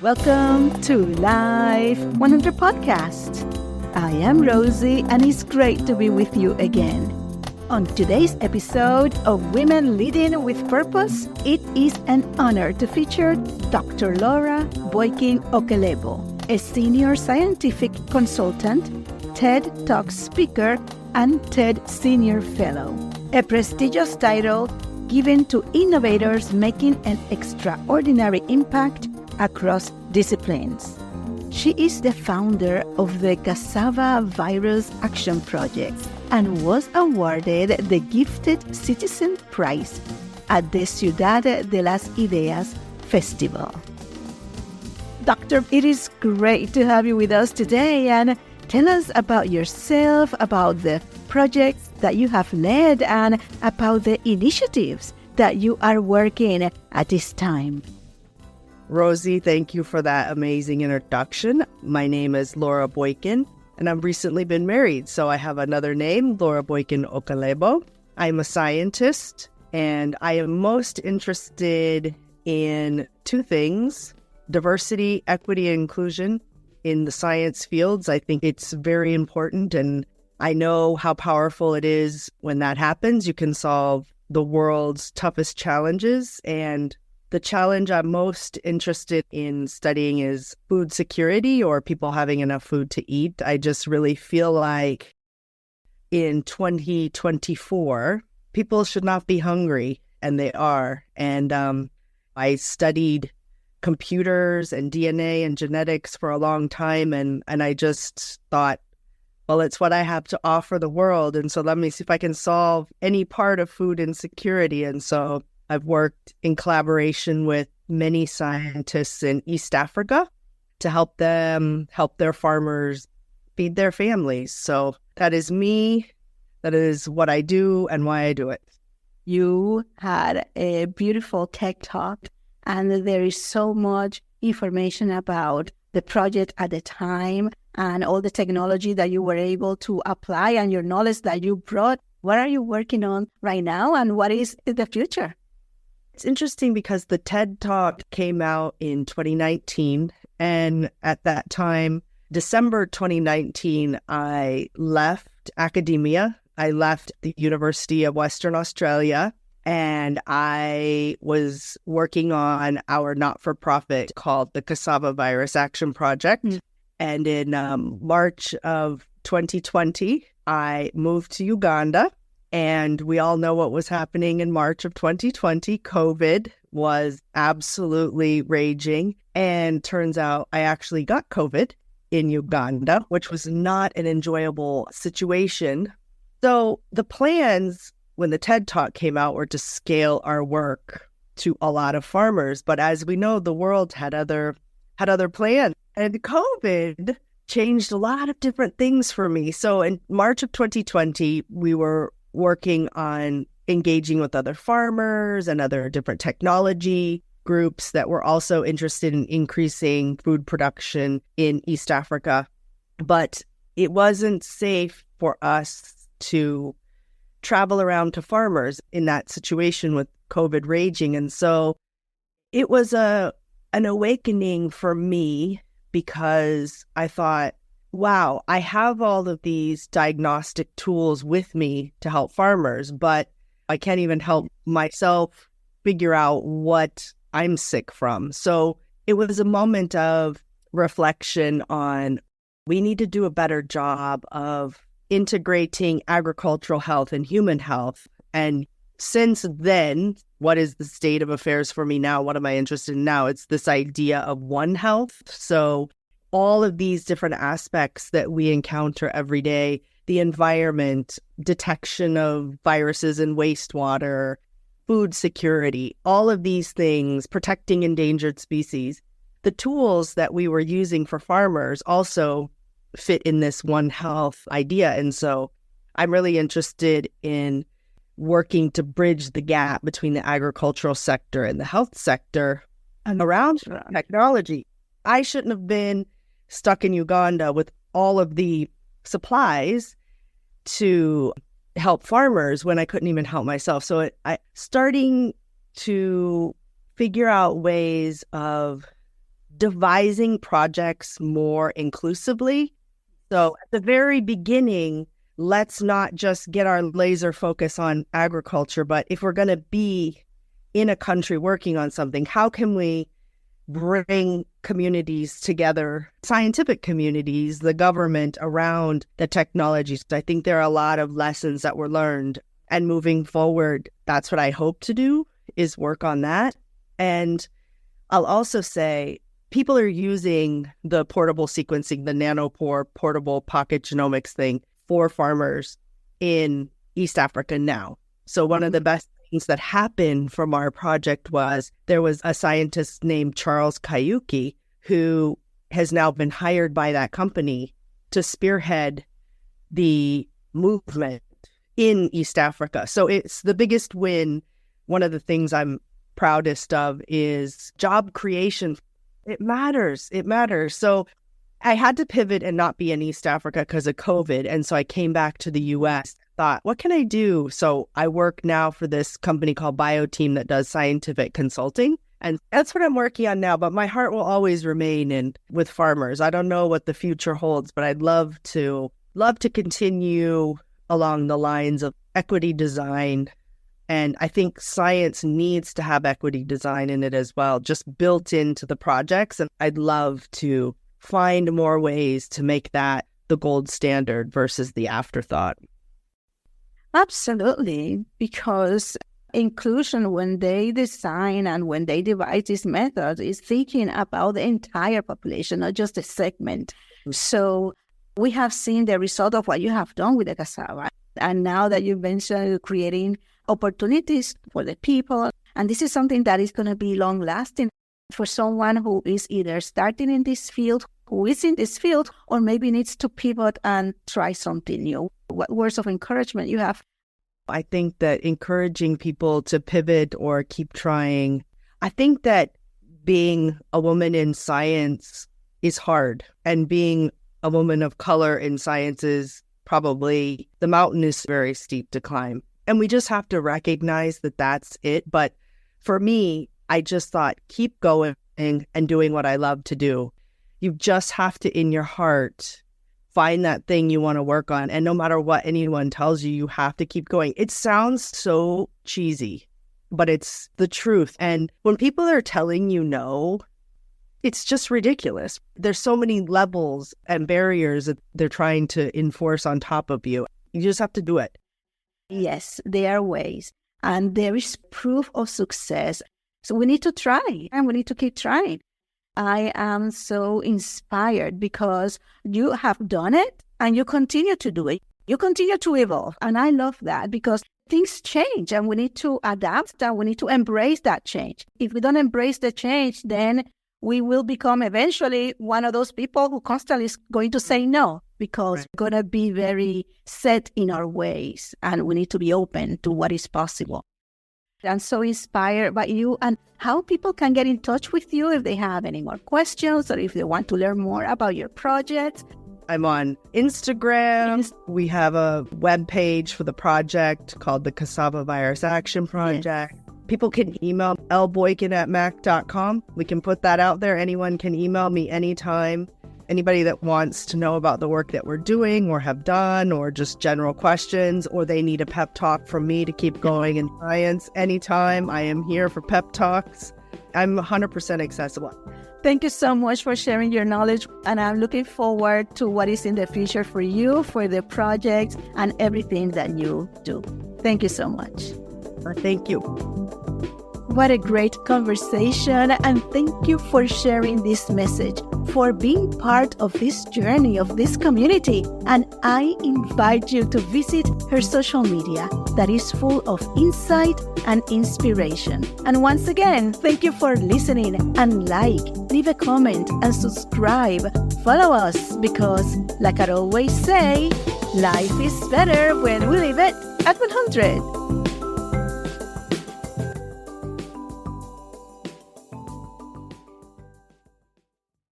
Welcome to Life 100 Podcast. I am Rosie and it's great to be with you again. On today's episode of Women Leading with Purpose, it is an honor to feature Dr. Laura Boykin Okalebo, a senior scientific consultant, TED Talk speaker, and TED Senior Fellow, a prestigious title given to innovators making an extraordinary impact across disciplines. She is the founder of the Cassava Virus Action Project and was awarded the Gifted Citizen Prize at the Ciudad de las Ideas Festival. Doctor, it is great to have you with us today, and tell us about yourself, about the projects that you have led, and about the initiatives that you are working at this time. Rosie, thank you for that amazing introduction. My name is Laura Boykin, and I've recently been married, so I have another name, Laura Boykin Okalebo. I'm a scientist, and I am most interested in two things: diversity, equity, and inclusion in the science fields. I think it's very important, and I know how powerful it is when that happens. You can solve the world's toughest challenges, and the challenge I'm most interested in studying is food security, or people having enough food to eat. I just really feel like in 2024, people should not be hungry, and they are. And I studied computers and DNA and genetics for a long time, and I just thought, well, it's what I have to offer the world, and so let me see if I can solve any part of food insecurity. And so I've worked in collaboration with many scientists in East Africa to help them help their farmers feed their families. So that is me. That is what I do and why I do it. You had a beautiful tech talk, and there is so much information about the project at the time and all the technology that you were able to apply and your knowledge that you brought. What are you working on right now, and what is the future? It's interesting because the TED Talk came out in 2019, and at that time, December 2019, I left academia. I left the University of Western Australia, and I was working on our not-for-profit called the Cassava Virus Action Project. And in March of 2020, I moved to Uganda. And we all know what was happening in March of 2020. COVID was absolutely raging. And turns out I actually got COVID in Uganda, which was not an enjoyable situation. So the plans when the TED Talk came out were to scale our work to a lot of farmers. But as we know, the world had other plans. And COVID changed a lot of different things for me. So in March of 2020, we were working on engaging with other farmers and other different technology groups that were also interested in increasing food production in East Africa. But it wasn't safe for us to travel around to farmers in that situation with COVID raging. And so it was an awakening for me, because I thought, wow, I have all of these diagnostic tools with me to help farmers, but I can't even help myself figure out what I'm sick from. So it was a moment of reflection on, we need to do a better job of integrating agricultural health and human health. And since then, what is the state of affairs for me now? What am I interested in now? It's this idea of One Health. So all of these different aspects that we encounter every day, the environment, detection of viruses in wastewater, food security, all of these things, protecting endangered species, the tools that we were using for farmers also fit in this One Health idea. And so I'm really interested in working to bridge the gap between the agricultural sector and the health sector around technology. I shouldn't have been stuck in Uganda with all of the supplies to help farmers when I couldn't even help myself. So starting to figure out ways of devising projects more inclusively. So at the very beginning, let's not just get our laser focus on agriculture, but if we're going to be in a country working on something, how can we bring communities together, scientific communities, the government around the technologies? I think there are a lot of lessons that were learned. And moving forward, that's what I hope to do, is work on that. And I'll also say people are using the portable sequencing, the nanopore portable pocket genomics thing for farmers in East Africa now. So one of the best things that happened from our project was there was a scientist named Charles Kayuki who has now been hired by that company to spearhead the movement in East Africa. So it's the biggest win. One of the things I'm proudest of is job creation. It matters. It matters. So I had to pivot and not be in East Africa because of COVID. And so I came back to the US, thought, what can I do? So I work now for this company called BioTeam that does scientific consulting. And that's what I'm working on now. But my heart will always remain with farmers. I don't know what the future holds, but I'd love to continue along the lines of equity design. And I think science needs to have equity design in it as well, just built into the projects. And I'd love to find more ways to make that the gold standard versus the afterthought. Absolutely, because inclusion, when they design and when they devise these methods, is thinking about the entire population, not just a segment. So we have seen the result of what you have done with the cassava. And now that you've mentioned creating opportunities for the people, and this is something that is going to be long-lasting for someone who is either starting in this field, who is in this field, or maybe needs to pivot and try something new. What words of encouragement you have? I think that encouraging people to pivot or keep trying, I think that being a woman in science is hard, and being a woman of color in science is probably, the mountain is very steep to climb. And we just have to recognize that that's it. But for me, I just thought, keep going and doing what I love to do. You just have to, in your heart, find that thing you want to work on. And no matter what anyone tells you, you have to keep going. It sounds so cheesy, but it's the truth. And when people are telling you no, it's just ridiculous. There's so many levels and barriers that they're trying to enforce on top of you. You just have to do it. Yes, there are ways. And there is proof of success. So we need to try, and we need to keep trying. I am so inspired because you have done it and you continue to do it. You continue to evolve. And I love that because things change and we need to adapt and we need to embrace that change. If we don't embrace the change, then we will become eventually one of those people who constantly is going to say no, because we're going to be very set in our ways and we need to be open to what is possible. I'm so inspired by you and how people can get in touch with you if they have any more questions or if they want to learn more about your project. I'm on Instagram. Yes. We have a webpage for the project called the Cassava Virus Action Project. Yes. People can email lboykin@mac.com. We can put that out there. Anyone can email me anytime. Anybody that wants to know about the work that we're doing or have done, or just general questions, or they need a pep talk from me to keep going in science, anytime. I am here for pep talks. I'm 100% accessible. Thank you so much for sharing your knowledge. And I'm looking forward to what is in the future for you, for the project, and everything that you do. Thank you so much. Thank you. What a great conversation, and thank you for sharing this message, for being part of this journey, of this community. And I invite you to visit her social media that is full of insight and inspiration. And once again, thank you for listening, and leave a comment and subscribe. Follow us because, like I always say, life is better when we live it at 100.